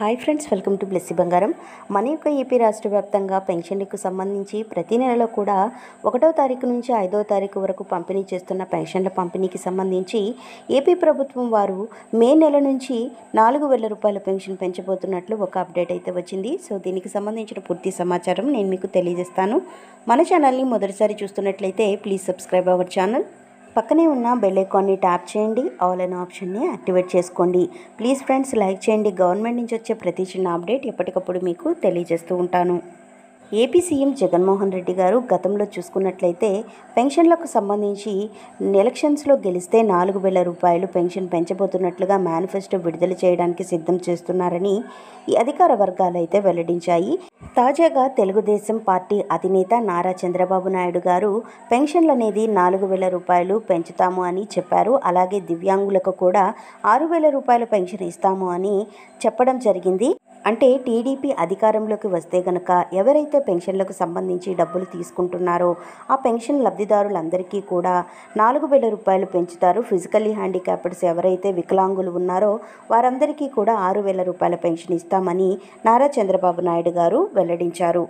Hi friends, welcome to Blessy బంగారం. మన యొక్క ఏపీ రాష్ట్ర వ్యాప్తంగా పెన్షన్లకు సంబంధించి ప్రతి నెలలో కూడా 1వ తారీఖు నుంచి 5వ తారీఖు వరకు పంపిణీ చేస్తున్న పెన్షన్ల పంపిణీకి సంబంధించి ఏపీ ప్రభుత్వం వారు మే నెల నుంచి 4,000 రూపాయల పెన్షన్ పెంచబోతున్నట్లు ఒక అప్డేట్ అయితే వచ్చింది. సో దీనికి సంబంధించిన పూర్తి సమాచారం నేను మీకు తెలియజేస్తాను. మన ఛానల్ని మొదటిసారి చూస్తున్నట్లయితే ప్లీజ్ సబ్స్క్రైబ్ అవర్ ఛానల్. పక్కనే ఉన్న బెల్ ఐకాన్ని ట్యాప్ చేయండి, ఆల్ అనే ఆప్షన్ని యాక్టివేట్ చేసుకోండి. ప్లీజ్ ఫ్రెండ్స్, లైక్ చేయండి. గవర్నమెంట్ నుంచి వచ్చే ప్రతి చిన్న అప్డేట్ ఎప్పటికప్పుడు మీకు తెలియజేస్తూ ఉంటాను. ఏపీ సీఎం జగన్మోహన్ రెడ్డి గారు గతంలో చూసుకున్నట్లయితే పెన్షన్లకు సంబంధించి ఎలక్షన్స్లో గెలిస్తే 4,000 రూపాయలు పెన్షన్ పెంచబోతున్నట్లుగా మేనిఫెస్టో విడుదల చేయడానికి సిద్ధం చేస్తున్నారని ఈ అధికార వర్గాలు అయితే వెల్లడించాయి. తాజాగా తెలుగుదేశం పార్టీ అధినేత నారా చంద్రబాబు నాయుడు గారు పెన్షన్లు అనేది 4,000 రూపాయలు పెంచుతాము అని చెప్పారు. అలాగే దివ్యాంగులకు కూడా 6,000 రూపాయల పెన్షన్ ఇస్తాము అని చెప్పడం జరిగింది. అంటే టీడీపీ అధికారంలోకి వస్తే గనక ఎవరైతే పెన్షన్లకు సంబంధించి డబ్బులు తీసుకుంటున్నారో ఆ పెన్షన్ లబ్ధిదారులందరికీ కూడా 4,000 రూపాయలు పెంచుతారు. ఫిజికల్లీ హ్యాండిక్యాప్డ్స్ ఎవరైతే వికలాంగులు ఉన్నారో వారందరికీ కూడా 6,000 రూపాయల పెన్షన్ ఇస్తామని నారా చంద్రబాబు నాయుడు గారు వెల్లడించారు.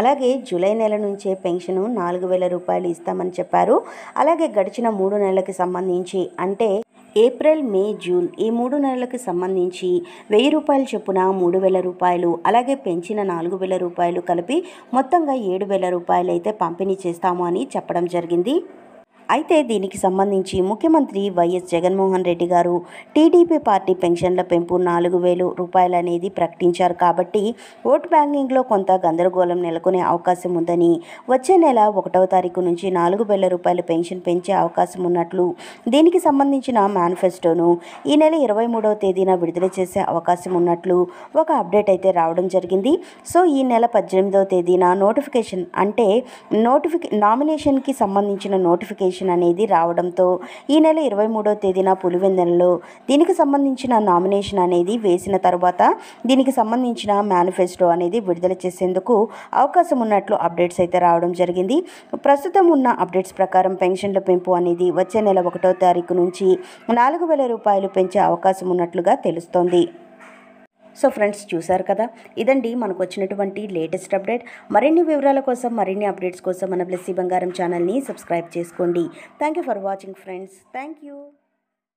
అలాగే జూలై నెల నుంచే పెన్షను 4,000 రూపాయలు ఇస్తామని చెప్పారు. అలాగే గడిచిన 3 నెలలకు సంబంధించి అంటే ఏప్రిల్, మే, జూన్ ఈ 3 నెలలకు సంబంధించి 1,000 రూపాయలు చొప్పున 3,000 రూపాయలు, అలాగే పెంచిన 4,000 రూపాయలు కలిపి మొత్తంగా 7,000 రూపాయలు అయితే పంపిణీ చేస్తాము అని చెప్పడం జరిగింది. అయితే దీనికి సంబంధించి ముఖ్యమంత్రి వైఎస్ జగన్మోహన్ రెడ్డి గారు టీడీపీ పార్టీ పెన్షన్ల పెంపు 4,000 రూపాయలు అనేది ప్రకటించారు. కాబట్టి ఓట్ బ్యాంకింగ్లో కొంత గందరగోళం నెలకొనే అవకాశం ఉందని, వచ్చే నెల 1వ తారీఖు నుంచి 4,000 రూపాయల పెన్షన్ పెంచే అవకాశం ఉన్నట్లు దీనికి సంబంధించిన మేనిఫెస్టోను ఈ నెల 23వ తేదీన విడుదల చేసే అవకాశం ఉన్నట్లు ఒక అప్డేట్ అయితే రావడం జరిగింది. సో ఈ నెల 18వ తేదీన నోటిఫికేషన్ అంటే నామినేషన్కి సంబంధించిన నోటిఫికేషన్ అనేది రావడంతో ఈ నెల 23వ తేదీన పులివెందులలో దీనికి సంబంధించిన నామినేషన్ అనేది వేసిన తర్వాత దీనికి సంబంధించిన మేనిఫెస్టో అనేది విడుదల చేసేందుకు అవకాశం ఉన్నట్లు అప్డేట్స్ అయితే రావడం జరిగింది. ప్రస్తుతం ఉన్న అప్డేట్స్ ప్రకారం పెన్షన్ల పెంపు అనేది వచ్చే నెల 1వ తారీఖు నుంచి 4,000 రూపాయలు పెంచే అవకాశం ఉన్నట్లుగా తెలుస్తోంది. సో ఫ్రెండ్స్, చూసారు కదా, ఇదండి మనకు వచ్చినటువంటి లేటెస్ట్ అప్డేట్. మరిన్ని వివరాల కోసం, మరిన్ని అప్డేట్స్ కోసం మన బ్లెస్సీ బంగారం ఛానల్ని సబ్స్క్రైబ్ చేసుకోండి. Thank you for watching friends. Thank you.